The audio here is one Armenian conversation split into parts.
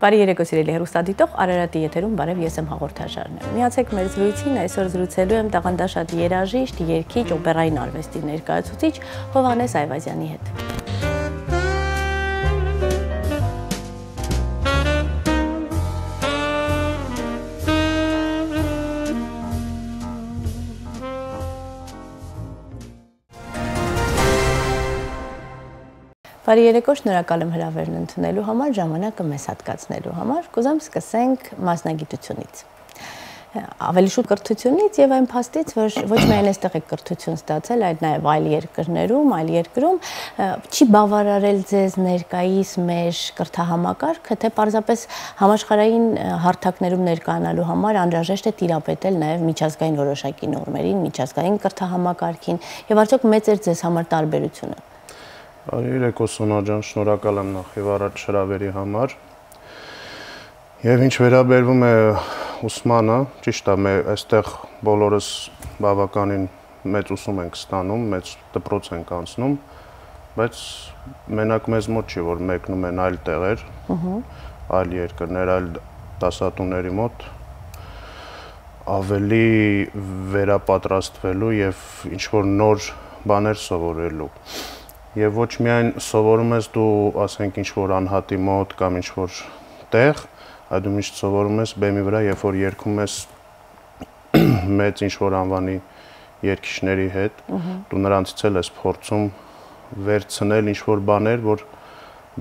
Բարի երեկո սիրելի հեռուստադիտող, Արարատի եթերում բարև, ես եմ հաղորդաշարն եմ։ Միացեք մեր զրույցին, այսօր զրուցելու եմ տաղանդաշատ երաժիշտ, երգիչ, օպերային արվեստի ներկայացուցիչ Հովհաննես Այվազյանի հետ։ Բարի երեկո, շնորհակալ եմ հրավերն ընդունելու համար, ժամանակը մեզ հատկացնելու համար։ Կուզեմ սկսենք մասնագիտությունից։ Ավելի շուտ կրթությունից եւ այն փաստից, որ ոչ միայն այստեղ է կրթություն ստացել, այլ նաեւ այլ երկրներում, այլ երկրում չի բավարարել ձեզ ներկայիս մեր կրթահամակարգը, թե պարզապես համաշխարհային հարթակներում ներկայանալու համար անհրաժեշտ է տիրապետել նաեւ միջազգային որոշակի նորմերին, միջազգային կրթահամակարգին եւ արդյոք մեծ էր ձեզ համար տարբերությունը։ Երեկո Սոնա ջան, շնորհակալ եմ նախ եւ առաջ հրավերի համար։ Եվ ինչ վերաբերվում է ուսմանը, ճիշտ է, մենք այստեղ բոլորս բավականին մեծ ուսում ենք ստանում, մեծ դպրոց ենք անցնում, բայց մենակ մեզ մոտ չի, որ մեկնում են այլ տեղեր, այլ երկրներ, այլ դասատուների մոտ ավելի վերապատրաստվելու եւ ինչ որ նոր բաներ սովորելու։ Եվ ոչ միայն սովորում ես դու, ասենք, ինչ-որ անհատի մոտ կամ ինչ-որ տեղ, այլ դու միշտ սովորում ես բեմի վրա, երբ որ երգում ես մեծ ինչ-որ անվանի երգիչների հետ, դու նրանցից էլ ես փորձում վերցնել ինչ-որ բաներ, որ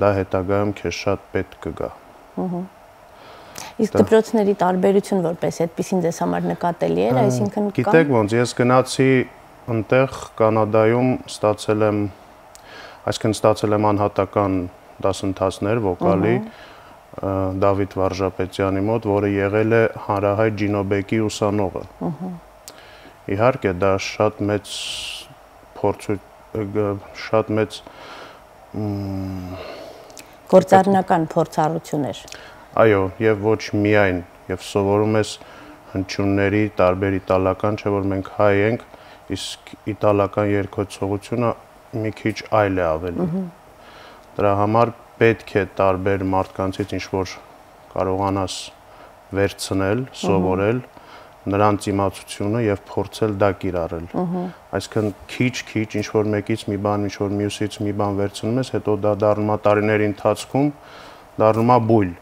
դա հետագայում քեզ շատ պետք կգա։ Իսկ դպրոցների տարբերություն որպես այդպեսին ձեզ համար նկատելի էր, այսինքն գիտեք ոնց, ես գնացի այնտեղ Կանադայում Այսինքն ստացել եմ անհատական դասընթացներ վոկալի Դավիթ Վարժապետյանի մոտ, որը եղել է հանրահայտ Ջինոբեկի ուսանողը։ Իհարկե դա շատ մեծ գործառնական փորձառություն էր։ Այո, եւ ոչ միայն, եւ սովորում ես հնչյունների տարբեր իտալական, չէ՞ որ մենք հայ ենք, իսկ իտալական երգոցողությունը մի քիչ այլ է ավելի։ Դրա համար պետք է տարբեր մարդկանցից ինչ-որ կարողանաս վերցնել, սովորել նրանց իմացությունը եւ փորձել դա կիրառել։ Այսինքն քիչ-քիչ ինչ-որ մեկից մի բան, ինչ-որ մյուսից մի բան վերցնում ես, հետո դա դառնում է տարիների ընթացքում դառնում է բույլ։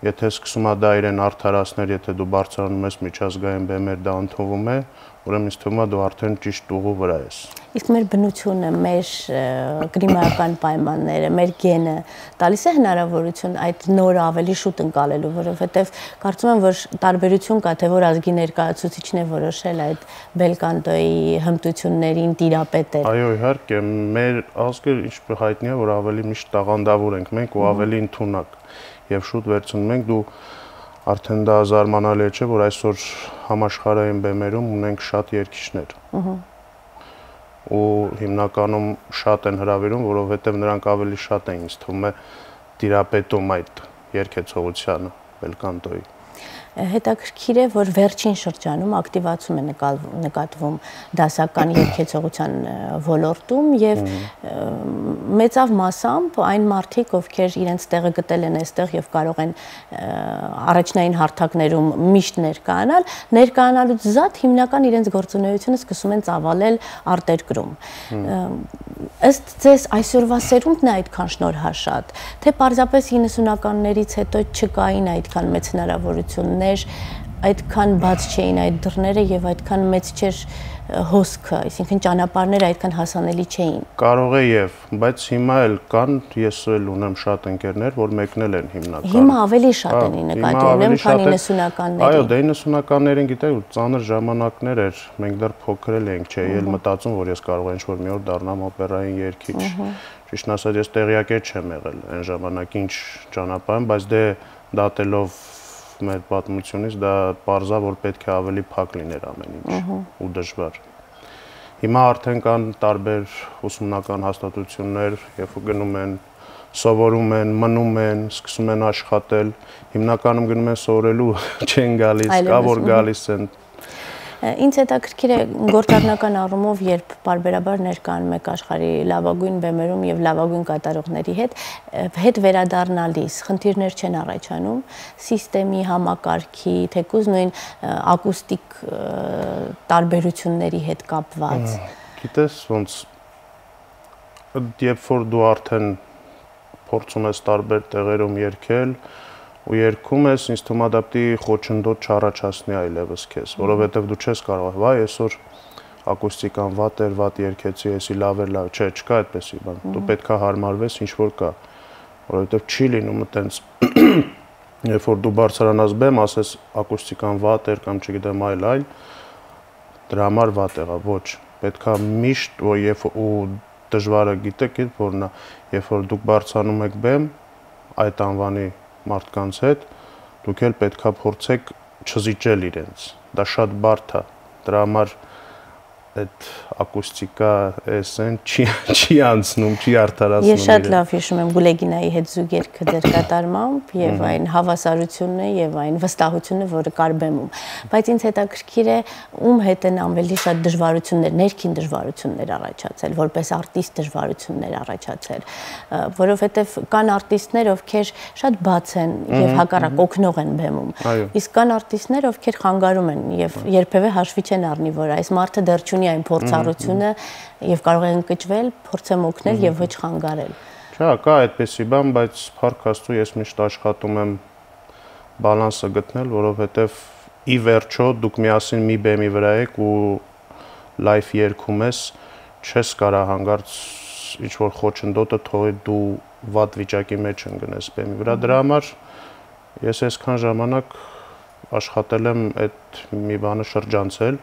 Եթե սկսում է դա իրեն արդարացնել, եթե դու բարձրանում ես միջազգային բեմեր, դա ընդունվում է, ուրեմն ինձ թվում է դու արդեն ճիշտ ուղու վրա ես։ Իսկ մեր բնությունը, մեր կլիմայական պայմանները, մեր գենը տալիս է հնարավորություն այդ նորը ավելի շուտ ընկալելու, որովհետև կարծում եմ, որ տարբերություն կա, թե որ ազգի ներկայացուցիչն է որոշել այդ բելկանտոյի հմտություններին տիրապետել։ Այո, իհարկե, մեր ազգը ինչպես հայտնի է, որ ավելի միշտ տաղանդավոր ենք մենք ու ավելի ընդունակ եւ շուտ վերցնում ենք, դու արդեն դա զարմանալի չէ, որ այսօր համաշխարհային բեմերում ունենք շատ երգիչներ։ Ու հիմնականում շատ են հրավիրում, որովհետև նրանք ավելի շատ են, ինձ թվում է, տիրապետում այդ երգեցողությանը, բելկանտոյի։ Հետաքրքիր է, որ վերջին շրջանում ակտիվացում է նկատվում դասական երգեցողության ոլորտում եւ մեծավ մասամբ այն մարդիկ, ովքեր իրենց տեղը գտել են այստեղ եւ կարող են առաջնային հարթակներում միշտ ներկայանալուց զատ հիմնական իրենց գործունեությունը սկսում են ծավալել արտերկրում։ Ըստ ձեզ այսօրվա սերունդն է այդքան շնորհաշատ, թե պարզապես 90-ականներից հետո չկային այդքան մեծ հնարավորություններ, այդքան բաց չէին այդ դռները եւ այդքան մեծ չէր հոսքը, այսինքն ճանապարհները այդքան հասանելի չէին։ Կարող է եւ, բայց հիմա էլ կան, ես էլ ունեմ շատ ընկերներ, որ մեկնել են հիմնականում։ Հիմա ավելի շատ են նկատի ունեմ, քան 90-ականներին։ Այո, դե 90-ականներին գիտեք, ծանր ժամանակներ էր, մենք դեռ փոքր ենք, չէ, էլ մտածում, որ ես կարող եմ ինչ-որ մի օր դառնամ օպերային երգիչ։ Ճիշտն ասած, ես տեղյակ չեմ եղել այն ժամանակ ինչ ճանապարհ, բայց դե դատելով մեր պատմությունից դա պարզա, որ պետք է ավելի փակ լիներ ամեն ինչ ու դժվար։ Հիմա արդեն կան տարբեր ուսումնական հաստատություններ, երբ գնում են, սովորում են, մնում են, սկսում են աշխատել, հիմնականում գնում են սովորելու, չեն գալիս, կա որ գալիս են։ Ինձ հետաքրքիր է գործառնական առումով, երբ բարբերաբար ներկայանում եք աշխարհի լավագույն բեմերում եւ լավագույն կատարողների հետ վերադառնալիս խնդիրներ չեն առաջանում սիստեմի, համակարգի, թեկուզ նույն ակուստիկ տարբերությունների հետ կապված։ Գիտես, ոնց երբ որ դու արդեն փորձում ես տարբեր տեղերում երգել ու երգում ես, ինձ թվում է դա պիտի խոչընդոտ չառաջացնի այլևս քեզ, որովհետև դու չես կարող, վայ, այսօր ակուստիկան վատ էր, վատ երգեցի, էսի լավ էր, լավ, չէ, չկա այդպեսի բան։ Դու պետք է հարմարվես ինչ որ կա, որովհետև չի լինում այտենց երբ որ դու բարձրանաս բեմ, ասես ակուստիկան վատ էր կամ չգիտեմ այլ, դրա համար վատ եղա, ոչ, պետք է միշտ ու դժվարը գիտեք, որն է, երբ որ դուք բարձրանում եք բեմ այդ անվանի մարդկանց հետ, դուք էլ պետքա փորձեք չզիջել իրենց։ Դա շատ բարդ է։ Դրա համար այդ ակուստիկա էսեն չի անցնում, չի արդարացնում։ Ես շատ լավ հիշում եմ Գուլեգինայի հետ զուգ երգը ձեր կատարմամբ եւ այն հավասարությունն է եւ այն վստահությունը, որը կար բեմում։ Բայց ինձ հետաքրքիր է ում հետ են ավելի շատ դժվարություններ, ներքին դժվարություններ առաջացել, որպես արտիստ դժվարություններ առաջացել, որովհետեւ կան արտիստներ, ովքեր շատ բաց են եւ հակառակ օգնող են բեմում։ Իսկ կան արտիստներ, ովքեր խանգարում են եւ երբեւե հաշվի չեն առնի, որ այս մարդը դեռ չունի այն փորձառությունը եւ կարող է ընկճվել, փորձեմ օգնել եւ ոչ խանգարել։ Չէ, կա այդպեսի բան, բայց փառք Աստծո ես միշտ աշխատում եմ բալանսը գտնել, որովհետեւ ի վերջո դուք միասին մի բեմի վրա եք ու լայվ երգում ես, չես կարա հանգարց ինչ որ խոչընդոտը թողի դու վատ վիճակի մեջ ընկնես բեմի վրա։ Դրա համար ես այսքան ժամանակ աշխատել եմ այդ մի բանը շրջանցել,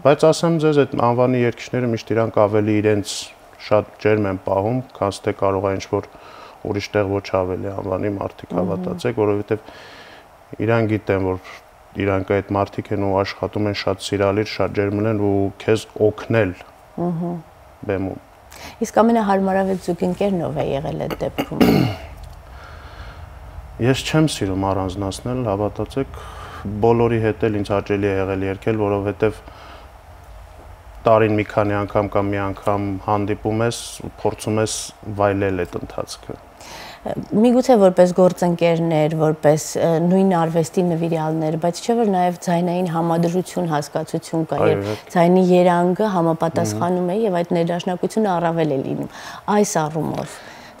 բայց ասեմ ձեզ այդ անվանի երգիչները միշտ իրանք ավելի իրենց շատ ջերմ են պահում, քան թե կարող է ինչ-որ ուրիշ տեղ ոչ ավելի անվանի մարդիկ հավատացեք, որովհետև իրանք գիտեն, որ իրանք այդ մարդիկ են ու աշխատում են շատ սիրալիր, շատ ջերմ են ու քեզ օգնել բեմում։ Իսկ ամենահարմարավետ զուգընկերն ով է եղել այդ դեպքում։ Ես չեմ սիրում առանձնացնել, հավատացեք, բոլորի հետ էլ ինձ հաճելի է եղել երգել, որովհետև տարին մի քանի անգամ կամ մի անգամ հանդիպում ես ու փորձում ես վայելել այդ ընթացքը։ Միգուցե որպես գործընկերներ, որպես նույն արվեստի նվիրյալներ, բայց չէ՞ որ նաև ձայնային համադրություն, հասկացություն կա, եւ ձայնի երանգը համապատասխանում է եւ այդ ներդաշնակությունը առավել է լինում։ Այս առումով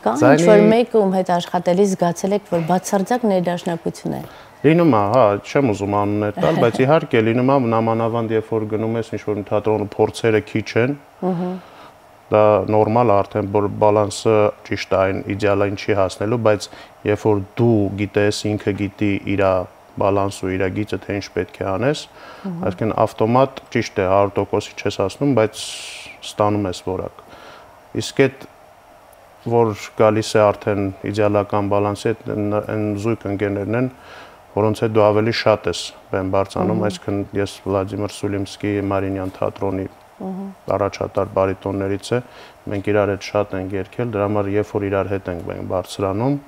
կա ինչ-որ մեկը ում հետ աշխատելիս զգացել եք, որ բացարձակ ներդաշնակություն է։ Լինում է, հա, չեմ ուզում անուններ տալ, բայց իհարկե լինում է նամանավանդ երբ որ գնում ես ինչ-որ թատրոնը փորձերը քիչ են, դա նորմալ է արդեն, որ բալանսը ճիշտ է այն իդեալային չի հասնելու, բայց երբ որ դու գիտես, ինքը գիտի իր բալանսը ու իր գիծը թե ինչ պետք է անես, այսինքն ավտոմատ ճիշտ է 100%-ի չես հասնում, բայց ստանում ես որակ։ Իսկ այդ որ գալիս է արդեն իդեալական բալանսի հետ այն զույգ ընկերներն են, որոնց հետ դու ավելի շատ ես բեմ բարձանում, այսինքն ես Վլադիմիր Սուլիմսկի Մարինյան թատրոնի առաջատար բարիտոններից է, մենք իրար հետ շատ ենք երգել, դրա համար երբ որ իրար հետ ենք բարձրանում,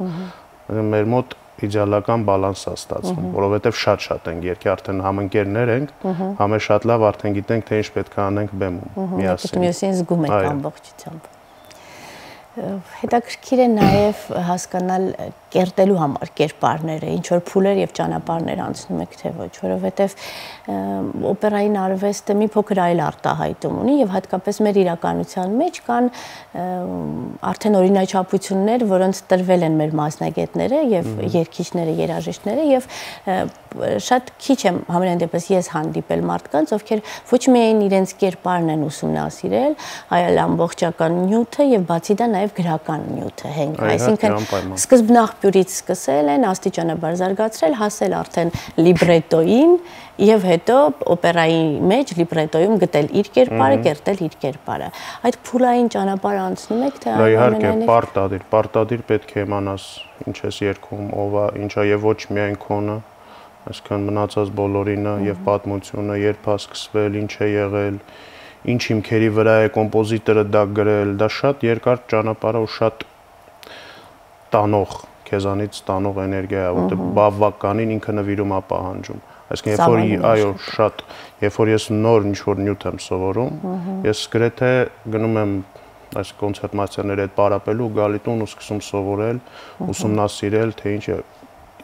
մեր մոտ իդեալական բալանս է ստացվում, որովհետև շատ ենք երգի, արդեն համընկերներ ենք, համը շատ լավ արդեն գիտենք, թե ինչ պետք է անենք բեմում միասին։ Մյուսին զգում եք ամբողջությամբ։ Հետաքրքիր է նաև հասկանալ կերտելու համար կերպարները, ինչ որ փուլեր եւ ճանապարհներ անցնում եք թե ոչ, որովհետեւ օպերային արվեստը մի փոքր այլ արտահայտում ունի եւ հատկապես մեր իրականության մեջ կան արդեն օրինաչափություններ, որոնց տրվել են մեր մասնագետները եւ երգիչները, երաժիշտները եւ շատ քիչ եմ համենայն դեպս ես հանդիպել մարդկանց, ովքեր ոչ միայն իրենց կերպարն են ուսումնասիրել, այլ ամբողջական նյութը եւ բացի դա նաև գրական նյութը հենք, այսինքն սկզբնաղբյուրից սկսել են աստիճանաբար զարգացրել, հասել արդեն լիբրետոին եւ հետո օպերայի մեջ լիբրետոյում գտել իր կերպարը, կերտել իր կերպարը։ Այդ փուլային ճանապարհը անցնում եք թե այնուամենայնիվ։ Իհարկե, պարտադիր պետք է իմանաս ինչ ես երգում, ով է, ինչա եւ ոչ միայն քոնը, այսինքն մնացած բոլորինը եւ պատմությունը, երբ է սկսվել, ինչ է եղել, ինչ հիմքերի վրա է կոմպոզիտորը դա գրել, դա շատ երկար ճանապարհ ու շատ տանող, քեզանից տանող էներգիա է, որտեղ բավականին ինքը նվիրում է պահանջում։ Այսինքն երբ որ ես նոր ինչ-որ նյութ եմ սովորում, ես գրեթե գնում եմ այս կոնցերտ մաստերների հետ պարապելու, գալի տուն ու սկսում սովորել, ուսումնասիրել, թե ինչ է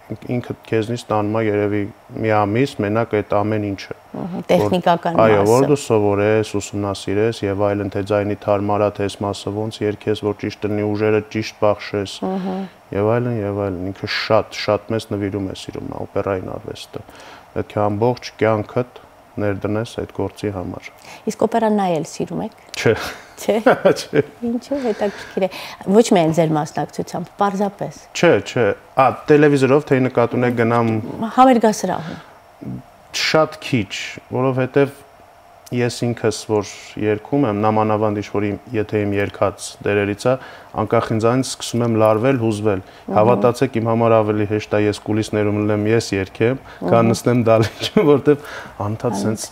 ինքդ քեզնից տանում է երևի մի ամիս մենակ այդ ամեն ինչը տեխնիկական մասը այո որ դու սովորես ուսումնասիրես եւ այլն թե ձայնի թարմարա թե այս մասը ոնց երգես որ ճիշտ լինի ուժերը ճիշտ բախշես եւ այլն ինքը շատ մեծ նվիրում է սիրում օպերային արվեստը պետք է ամբողջ կյանքդ ներդնես այդ գործի համար իսկ օպերան նայել սիրում եք չէ Չէ։ Ինչու հետաքրքիր է։ Ոչ միայն ձեր մասնակցությամբ, պարզապես։ Չէ։ Տելևիզորով թե նկատի ունեք գնամ համերգասրահում։ Շատ քիչ, որովհետև ես ինքս որ երգում եմ, նամանավանդ ինչ-որ եթե իմ երգած դերերից է, անկախ ինձանից սկսում եմ լարվել, հուզվել։ Հավատացեք, իմ համար ավելի հեշտ է ես կուլիսներում լինեմ, ես երգեմ, քան նստեմ դալիճում, որտեվ անդադ sense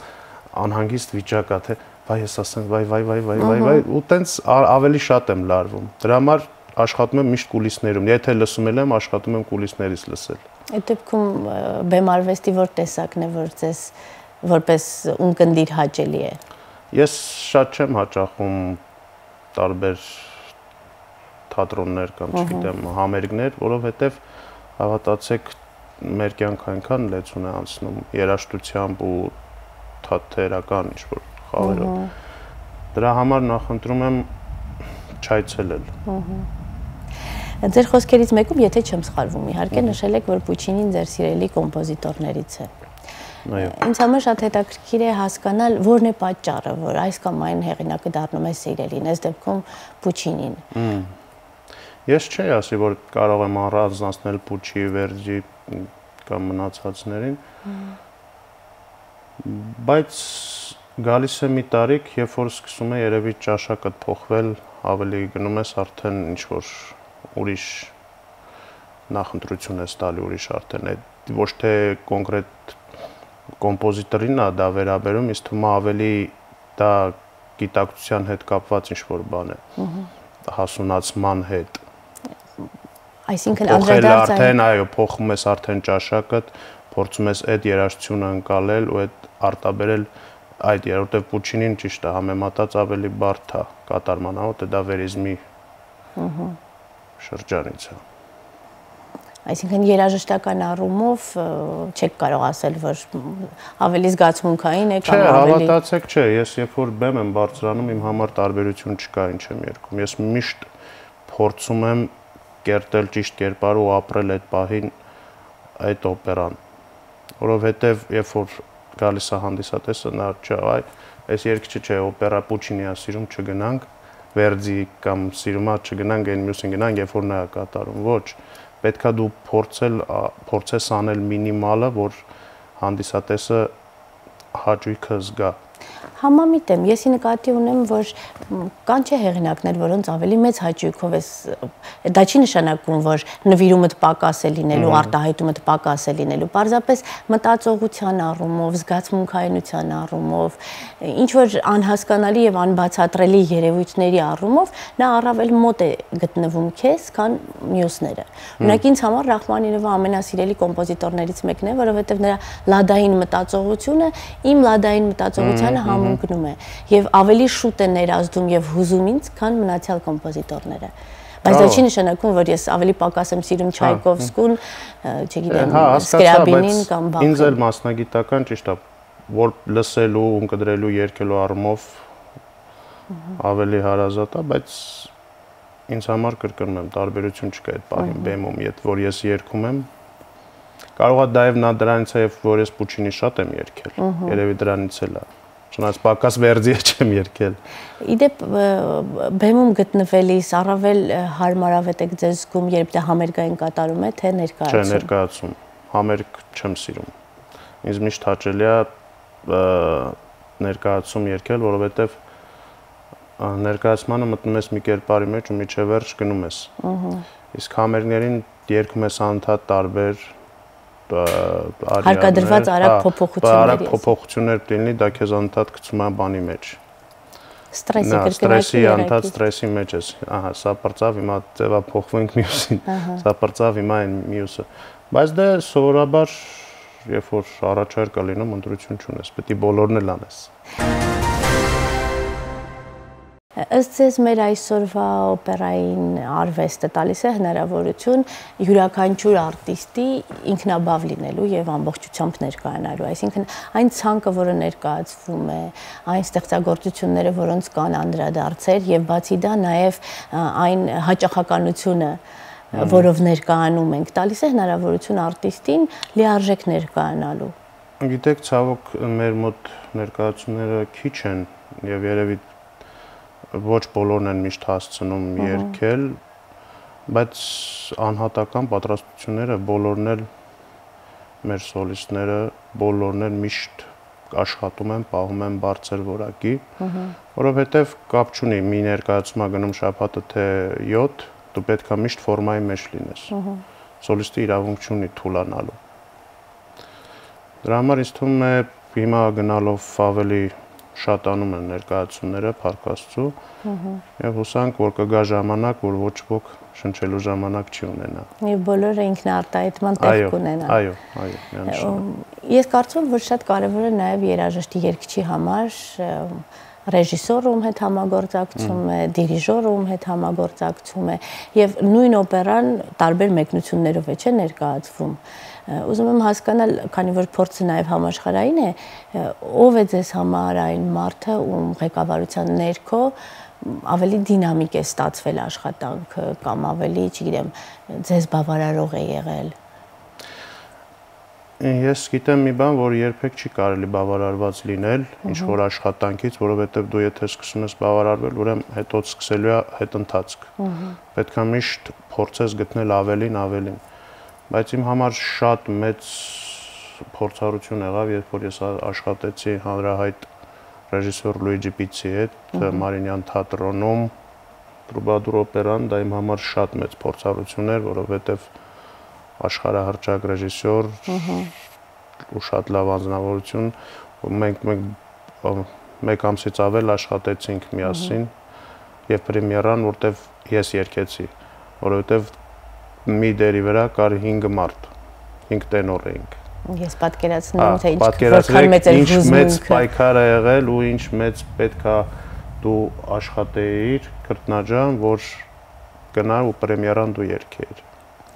անհանգիստ վիճակ է, թե վայ ես ասեմ վայ ու տենց ավելի շատ եմ լարվում դրա համար աշխատում եմ միշտ կուլիսներում եթե լսում եմ աշխատում եմ կուլիսներից լսել այդ դեպքում բեմարվեստի որ տեսակն է որ ձեզ որպես ունկնդիր հաճելի է ես շատ չեմ հաճախում տարբեր թատրոններ կամ չգիտեմ համերգներ որովհետև հավատացեք մեր կյանքը այնքան լեցուն է անցնում երաժշտությամբ ու թատերական ինչ-որ խաղերով դրա համար նախընտրում եմ չայցելել Ձեր խոսքերից մեկում եթե չեմ սխալվում իհարկե նշել եք որ Պուչինին ձեր սիրելի կոմպոզիտորներից է Ինձ համար շատ հետաքրքիր է հասկանալ որն է պատճառը որ այս կամ այն հեղինակը դառնում է սիրելին այս դեպքում Պուչինին Ես չէի ասի որ կարող եմ առանձնացնել Պուչի, Վերդի կամ մնացածներին բայց Գալիս է մի տարիք, երբ որ սկսում է երևի ճաշակդ փոխվել, ավելի գնում ես արդեն ինչ-որ ուրիշ նախընտրություն ես տալի ուրիշ արդեն այդ ոչ թե կոնկրետ կոմպոզիտորին է դա վերաբերում, իսկ թվում է ավելի դա գիտակցության հետ կապված ինչ-որ բան է հասունացման հետ Այսինքն անդրադարձ արդեն այո փոխում ես արդեն ճաշակդ, փորձում ես այդ երաժշտությունը ընկալել ու այդ արտաբերել այդ երրորդը Պուչինին ճիշտ է համեմատած ավելի բարդ է կատարմանը, որտեղ դա վերիզմի շրջանից է։ Այսինքն երաժշտական առումով չեք կարող ասել, որ ավելի զգացմունքային է կամ ավելի Հավատացեք, չէ, ես երբ որ բեմ եմ բարձրանում, իմ համար տարբերություն չկա, ինչ եմ երգում։ Ես միշտ փորձում եմ կերտել ճիշտ կերպարը ու ապրել այդ պահին այդ օպերան, որովհետև երբ որ գալիս է հանդիսատեսը նա չէ, այս երգիչը չէ, օպերա Պուչինի է սիրում, չգնանք, Վերդի կամ սիրում է չգնանք, այն մյուսին գնանք, երբ որ նա է կատարում, ոչ, պետքա դու փորձես անել մինիմալը, որ հանդիսատեսը հաճույքը զգա։ Համամիտ եմ, եսի նկատի ունեմ, որ կան չէ հեղինակներ, որոնց ավելի մեծ հաճույքով ես, դա չի նշանակում, որ նվիրումդ պակաս է լինելու, արտահայտումդ պակաս է լինելու, պարզապես մտածողության առումով, զգացմունքայնության առումով, ինչ որ անհասկանալի եւ անբացատրելի երևույթների առումով, նա առավել մոտ է գտնվում քեզ, քան մյուսները։ Օրինակ ինձ համար Ռախմանինովը ամենասիրելի կոմպոզիտորներից մեկն է, որովհետեւ նրա լադային մտածողությունը իմ լադային մտածողությանը համընկնում է եւ ավելի շուտ է ներազդում եւ հուզում ինձ, քան մնացյալ կոմպոզիտորները։ Բայց դա չի նշանակում, որ ես ավելի պակաս եմ սիրում Չայկովսկուն, չգիտեմ, Սկրябինին կամ Բախը։ Ինձ էլ մասնագիտական ճիշտ է, որ լսելու, ունկնդրելու, երգելու առումով ավելի հարազատ է, բայց ինձ համար կրկնում եմ, տարբերություն չկա այդ պահին բեմում, եթե որ ես երգում եմ, կարող է դա եւ նա դրանից է, որ ես Պուչինի շատ եմ երգել, երևի դրանից էլ է։ Չնայած պակաս Վերդի չեմ երգել։ Իդեպ բեմում գտնվելիս առավել հարմարավետ եք ձեզ զգում, երբ դա համերգային կատարում է, թե ներկայացում։ Չէ, ներկայացում։ Համերգ չեմ սիրում։ Ինձ միշտ հաճելի է ներկայացում երգել, որովհետև ներկայացմանը մտնում ես մի կերպարի մեջ ու միջև վերջ գնում ես։ Իսկ համերգներին երգում ես անընդհատ տարբեր հարկադրված արագ փոփոխություններ։ Արագ փոփոխություններ լինի, դա քեզ անընդհատ գցում է բանի մեջ։ Ստրեսի կրկնակի անընդհատ ստրեսի մեջ ես։ Ահա, սա պրծավ, հիմա ձևափոխվենք մյուսին։ Սա պրծավ, հիմա այն մյուսը։ Բայց դա սովորաբար երբ որ առաջարկ է լինում, ընտրություն չունես, պետք է բոլորն էլ անես։ Ըստ ձեզ մեր այսօրվա օպերային արվեստը տալիս է հնարավորություն յուրաքանչյուր արտիստի ինքնաբավ լինելու եւ ամբողջությամբ ներկայանալու, այսինքն այն ցանկը, որը ներկայացվում է, այն ստեղծագործությունները, որոնց կան անդրադարձեր եւ բացի դա նաեւ այն հաճախականությունը, որով ներկայանում ենք, տալիս է հնարավորություն արտիստին լիարժեք ներկայանալու։ Գիտեք, ցավոք մեր մոտ ներկայացումները քիչ են եւ երևի ոչ բոլորն են միշտ հասցնում երգել, բայց անհատական պատրաստությունները բոլորն էլ մեր սոլիստները բոլորն էլ միշտ աշխատում են, պահում են բարձր որակի, որովհետև կապ չունի մի ներկայացումա գնում շաբաթը թե 7, դու պետք է միշտ ֆորմայի մեջ լինես։ Սոլիստը իրավունք չունի թուլանալու։ Դրա համար ինձ թվում է հիմա գնալով ավելի շատանում են ներկայացումները Փառք Աստծո եւ հուսանք, որ կգա ժամանակ, որ ոչ ոք շնչելու ժամանակ չի ունենա։ Եվ բոլորը ինքնարտահայտման տեղ կունենան։ Այո, միանշանակ։ Ես կարծում եմ, որ շատ կարևոր է նաեւ երաժշտի երգչի համար ռեժիսորը ում հետ համագործակցում է, դիրիժորը ում հետ համագործակցում է եւ նույն օպերան տարբեր մեկնություններով է չէ ներկայացվում։ Ուզում եմ հասկանալ, քանի որ փորձը նաև համաշխարհային է, ով է ձեզ համար այն մարդը, ում ղեկավարության ներքո ավելի դինամիկ է ստացվել աշխատանքը կամ ավելի, չգիտեմ, ձեզ բավարարող է եղել։ Ես գիտեմ մի բան, որ երբեք չի կարելի բավարարված լինել ինչ-որ աշխատանքից, որովհետև դու եթե սկսում ես բավարարվել, ուրեմն հետո սկսելու է հետընթացք։ Պետք է միշտ փորձես գտնել ավելին։ Բայց իմ համար շատ մեծ փորձառություն եղավ, երբ որ ես աշխատեցի հանրահայտ ռեժիսոր Լուիջի Պիցի հետ Մարինյան թատրոնում, Տրուբադուր օպերան, դա իմ համար շատ մեծ փորձառություն էր, որովհետև աշխարհահռչակ ռեժիսոր ու շատ լավ անձնավորություն, մենք մեկ ամսից ավել աշխատեցինք միասին եւ պրեմիերան, որտեվ ես երգեցի, որովհետև մի դերի վրա կար 5 մարդ, 5 տենոր էինք։ Ես պատկերացնում թե ինչքան մեծ էր հուզմունքը։ Ինչ մեծ պայքար է եղել ու ինչ մեծ պետքա դու աշխատեիր կրտնաջան, որ գնար ու պրեմիերան դու երգեիր։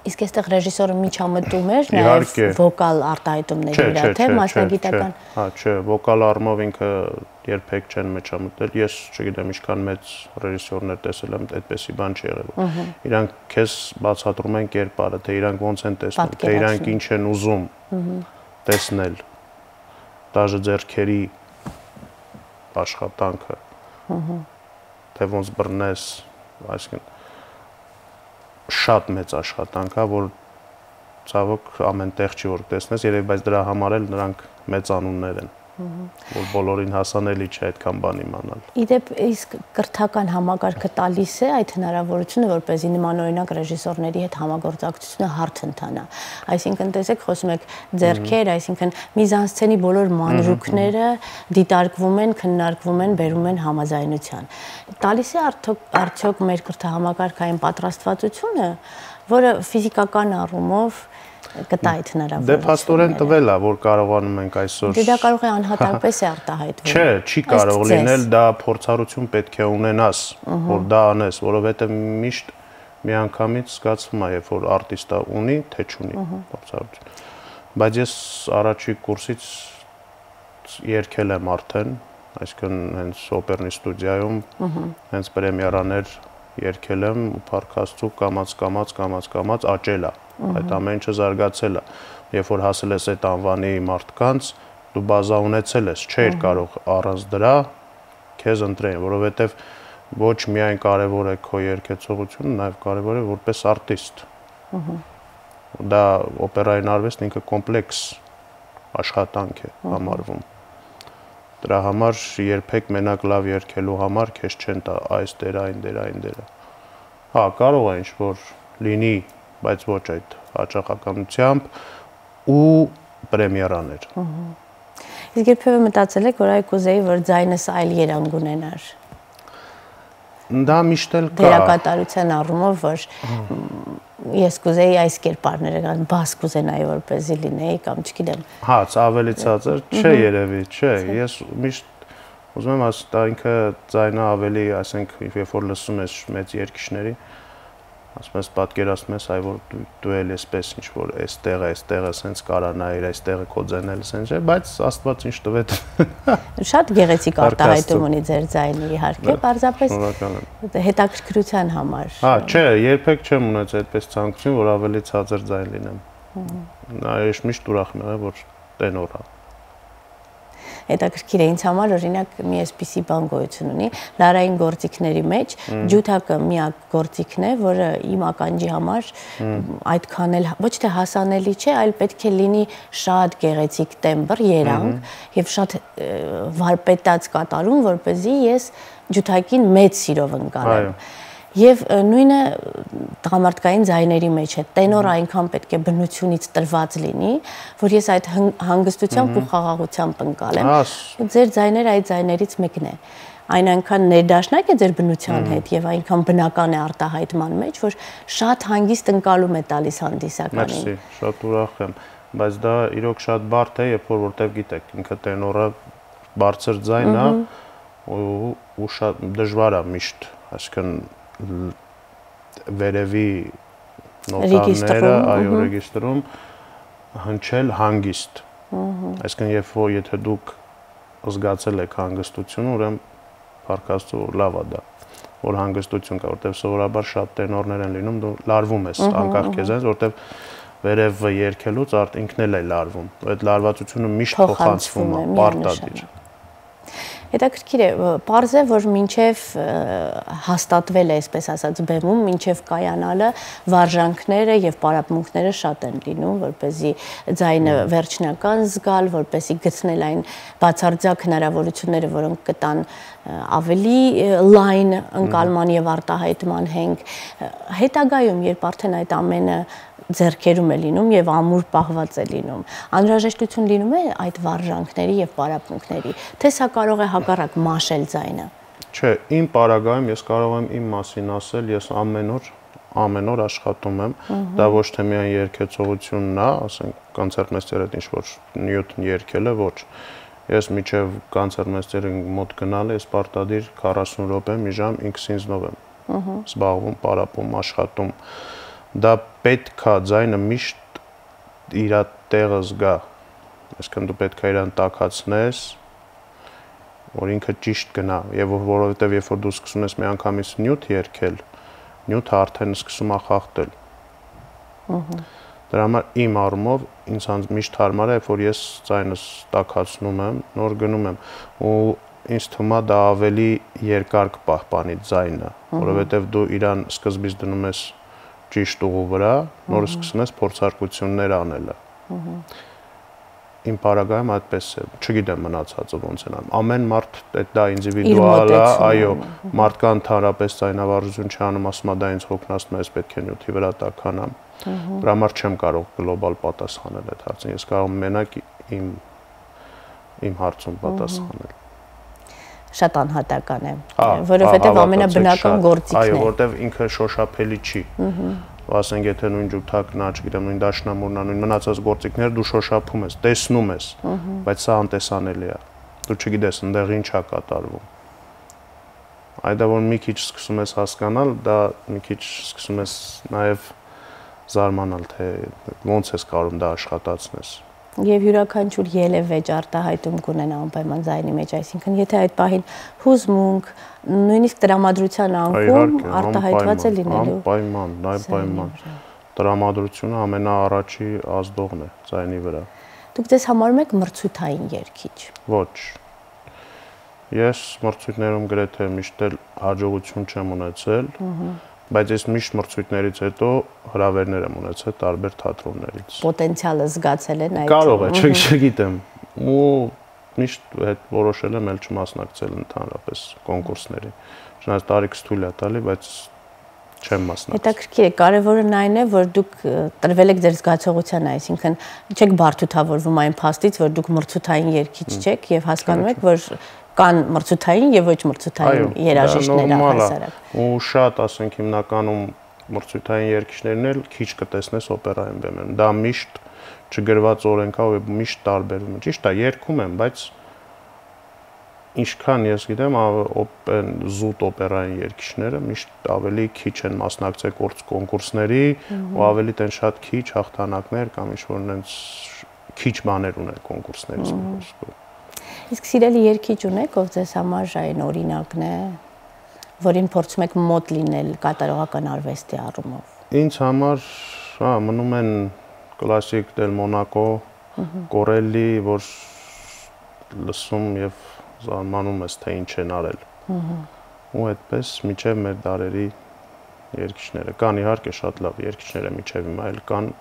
Իսկ այստեղ ռեժիսորը միջամտում էր նաև վոկալ արտահայտումների վրա, թե մասնագիտական։ Հա, չէ, վոկալ առումով ինքը երբեք չեն միջամտել։ Ես չգիտեմ ինչքան մեծ ռեժիսորներ տեսել եմ, այդպեսի բան չի եղել։ Իրանք քեզ բացատրում են կերպարը, թե իրանք ոնց են տեսնում, թե իրանք ինչ են ուզում տեսնել։ Դաժե ձեռքերի աշխատանքը, թե ոնց բռնես, այսինքն շատ մեծ աշխատանք է, որ ցավոք ամեն տեղ չի որ տեսնես, երևի բայց դրա համար էլ նրանք մեծ անուններ են, որ բոլորին հասանելի չէ այդքան բան իմանալ։ Իդեպ իսկ կրթական համակարգը տալիս է այդ հնարավորությունը, որպեսզի նմանօրինակ ռեժիսորների հետ համագործակցությունը հարթ ընթանա։ Այսինքն տեսեք, խոսում եք ձեռքեր, այսինքն միզանսցենի բոլոր մանրուքները դիտարկվում են, քննարկվում են, բերում են համաձայնության։ Տալիս է արդյոք մեր կրթահամակարգային պատրաստվածությունը, որը ֆիզիկական առումով կտա այդ հնարավորությունը։ Դե փաստորեն տվել է, որ կարողանում ենք այսօր։ Դե դա կարող է անհատարպես է արտահայտվում։ Չէ, չի կարող լինել, դա փորձառություն պետք է ունենաս, որ դա անես, որովհետև միշտ միանգամից զգացվում է, երբ որ արտիստը ունի, թե չունի փորձառություն։ Բայց ես առաջի կուրսից երգել եմ արդեն, այսինքն հենց օպերնի ստուդիայում, հենց պրեմիերաներ երգել եմ ու Փառք Աստծո կամաց աճել է։ Այդ ամեն ինչը զարգացել է։ Երբ որ հասել ես այդ անվանի մարդկանց, դու բազա ունեցել ես, չէր կարող առանց դրա քեզ ընտրեն, որովհետև ոչ միայն կարևոր է քո երգեցողությունը, նաև կարևոր է որպես արտիստ։ Դա օպերային արվեստն ինքը կոմպլեքս աշխատանք է համարվում։ Դրա համար երբեք մենակ լավ երգելու համար քեզ չեն տա այս դերը, այն դերը, այն դերը։ Հա, կարող է ինչ-որ լինի, բայց ոչ այդ հաճախականությամբ ու պրեմիերաներ։ Իսկ երբևէ մտածել եք, որ այ կուզեի, որ ձայնս այլ երանգ ունենար։ Դա միշտ էլ կա։ Դերակատարության առումով, որ ես կուզեի այս կերպարները կան, բաս կուզենայի որպեսզի լինեի կամ չգիտեմ։ Հա, ավելի ցածր, չէ երևի, չէ, ես միշտ ուզում եմ ասել, դա ինքը ձայնը ավելի, ասենք, երբ որ լսում ես մեծ երգիչների, ասում ես պատկերացնում ես, այ որ դու էլ էսպես ինչ որ այստեղը սենց կարանայիր, այստեղը քո ձայնել սենց չէ, բայց Աստված ինչ տվեց։ Շատ գեղեցիկ արտահայտում ունի ձեր ձայնը իհարկե, պարզապես հետաքրքրության համար։ Հա, չէ, երբեք չեմ ունեցել այդպես ցանկություն, որ ավելի ցածր ձայն լինեմ։ Ես միշտ ուրախ եմ եղել, որ տենոր եմ։ Հետաքրքիր է ինձ համար օրինակ մի այսպիսի բան գոյություն ունի լարային գործիքների մեջ ջութակը միակ գործիքն է որը իմ ականջի համար այդքան էլ ոչ թե հասանելի չէ այլ պետք է լինի շատ գեղեցիկ տեմբր երանգ եւ շատ վարպետաց կատարում որպեսզի ես ջութակին մեծ սիրով ընկալեմ Եվ նույնը տղամարդկային ձայների մեջ է, տենորը այնքան պետք է բնությունից տրված լինի, որ ես այդ հանգստությամբ ու խաղաղությամբ ընկալեմ, ձեր ձայները այդ ձայներից մեկն է, այն այնքան ներդաշնակ է ձեր բնության հետ և այնքան բնական է արտահայտման մեջ, որ շատ հանգիստ ընկալում է տալիս հանդիսականին։ Մերսի, շատ ուրախ եմ, բայց դա իրոք շատ բարդ է, երբ որտև գիտեք, ինքը տենորը բարձր ձայն է ու շատ դժվար է միշտ, այսինքն վերևի նոտաները, այո, ռեգիստրում հնչել հանգիստ։ Այսինքն, եթե դուք զգացել եք հանգստություն, ուրեմն փառք Աստծո, լավ է դա, որ հանգստություն կա, որտեղ սովորաբար շատ տենորներ են լինում, դու լարվում ես անկախ քեզանից, որտեղ վերևը երգելուց արդ ինքն էլ է լարվում։ Այդ լարվածությունը միշտ փոխանցվում է, պարտադիր։ Հետաքրքիր է, պարզ է, որ մինչև հաստատվել է, այսպես ասած, բեմում, մինչև կայանալը վարժանքները և պարապմունքները շատ են լինում, որպեսզի ձայնը վերջնական զգալ, որպեսզի գտնել այն բացարձակ հնարավորությունները, որոնք կտան ավելի լայն ընկալման և արտահայտման հենք։ Հետագայում, երբ արդեն այդ ամենը ձեռքերում է լինում և ամուր պահված է լինում, անհրաժեշտություն լինում է այդ վարժանքների և պարապմունքների, թե սա կարող է հակառակ մաշել ձայնը։ Չէ, իմ պարագայում ես կարող եմ իմ մասին ասել, ես ամեն օր աշխատում եմ, դա ոչ թե միայն երգեցողությունն է, ասենք կոնցերտմեյստերը ինչ-որ նյութն երգել է, ոչ։ Ես մինչև կոնցերտմեյստերի մոտ գնալը, ես պարտադիր 40 րոպե, մի ժամ ինքս ինձնով եմ զբաղվում, պարապում, աշխատում։ Դա պետք է ձայնը միշտ իր տեղը զգա, այսինքն դու պետք է իրան տաքացնես, որ ինքը ճիշտ գնա, եւ որովհետեւ երբ որ դու սկսում ես մի անգամից նյութ երգել, նյութը արդեն սկսում է խախտել։ Դրա համար իմ առումով ինձ միշտ հարմար է, որ ես ձայնս տաքացնում եմ, նոր գնում եմ ու ինձ թվում է դա ավելի երկար կպահպանի ձայնը, որովհետեւ դու իրան սկզբից դնում ես ճիշտ ուղու վրա, նոր սկսում ես փորձարկություններ անելը։ Իմ պարագայում այդպես է, չգիտեմ մնացածը ոնց են անում։ Ամեն մարդ դա ինդիվիդուալ է, այո, մարդկան ընդհանրապես ձայնավարժություն չանում, ասում է դա ինձ հոգնածում է, ես պետք է նյութի վրա տաքանամ։ Դրա համար չեմ կարող գլոբալ պատասխանել այդ հարցին, ես կարող եմ մենակ իմ հարցում պատասխանել։ Շատ անհատական է, որովհետև ամենաբնական գործիքն է։ Այո, որովհետև ինքը շոշափելի չի։ Ասենք եթե նույն ջութակն է, չգիտեմ, նույն դաշնամուրն է, նույն մնացած գործիքները դու շոշափում ես, տեսնում ես, բայց սա անտեսանելի է։ Դու չգիտես այնտեղ ինչ է կատարվում։ Այդա որ մի քիչ սկսում ես հասկանալ, դա մի քիչ սկսում ես նաև զարմանալ, թե ոնց ես կարող դա աշխատացնես։ Եվ յուրաքանչյուր ելևեջ արտահայտում կունենա անպայման ձայնի մեջ, այսինքն եթե այդ պահին հուզմունք, նույնիսկ տրամադրության անկում արտահայտված է լինելու։ Անպայման, տրամադրությունը ամենաառաջի ազդողն է ձայնի վրա։ Դուք ձեզ համարում եք մրցութային երգիչ։ Ոչ։ Ես մրցույթներում գրեթե միշտ էլ հաջողություն չեմ ունեցել, բայց ես միշտ մրցույթներից հետո հրավերներ եմ ունեցել տարբեր թատրոններից։ Պոտենցիալը զգացել են այդ։ Կարող է, չգիտեմ։ Ու միշտ հետ որոշել եմ էլ չմասնակցել ընդհանրապես կոնկուրսների։ Չնայած տարիքս թույլ է տալի, բայց չեմ մասնակցել։ Հետաքրքիր է, կարևորն այն է, որ դուք տրվել եք ձեր զգացողությանը, այսինքն չեք բարդութավորվում այն փաստից, որ դուք մրցութային երգիչ չեք եւ հասկանում եք, որ կան մրցութային եւ ոչ մրցութային երաժիշտներ առհասարակ։ Ու շատ, ասենք, հիմնականում մրցույթային երգիչներն էլ քիչ կտեսնես օպերային բեմերում։ Դա միշտ չգրված օրենքով է, միշտ տարբերվում է։ Ճիշտ է, երգում են, բայց ինչքան ես գիտեմ, զուտ օպերային երգիչները միշտ ավելի քիչ են մասնակցել կոնկուրսների, ու ավելի տեն շատ քիչ հաղթանակներ կամ ինչ-որ նենց քիչ բաներ ուներ կոնկուրսներից խոսքով։ Իսկ սիրելի երգիչ ունեք, ով ձեզ համար այն օրինակն է, որին փորձում եք մոտ լինել կատարողական արվեստի առումով։ Ինձ համար մնում են կլասիկ Դել Մոնակո, Կորելլի, որ լսում եւ զարմանում ես, թե ինչ են արել։ Ու այդպես միջև մեր դարերի երգիչները կան, իհարկե շատ լավ երգիչներ են միջև հիմա էլ կան